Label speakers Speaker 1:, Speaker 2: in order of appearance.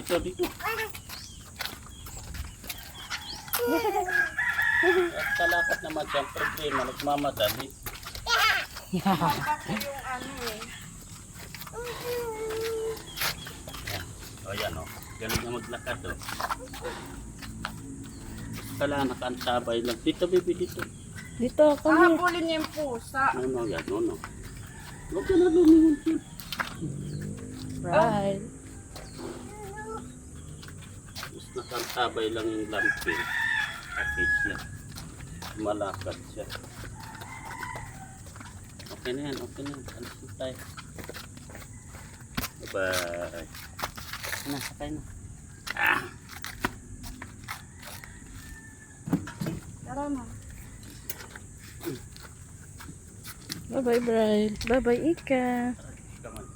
Speaker 1: Dito. At kalakot naman siya ang problema, nagmamadali.
Speaker 2: Baka yung ano eh.
Speaker 1: O yan o, ganun na maglakad o. Kailangan nakaantabay lang. Dito, baby, dito.
Speaker 3: Dito ako.
Speaker 2: Hahabulin niya yung pusa.
Speaker 1: No, yan, no. Huwag ka na lumingon siya.
Speaker 3: Right.
Speaker 1: Mas nakaantabay lang yung lampin. Okay siya. Malakad siya. Okay na yan. Alis na tayo. Bye-bye. Sakay na.
Speaker 2: Tara na.
Speaker 3: Bye-bye, Brian. Bye-bye, Ika.
Speaker 1: Come on.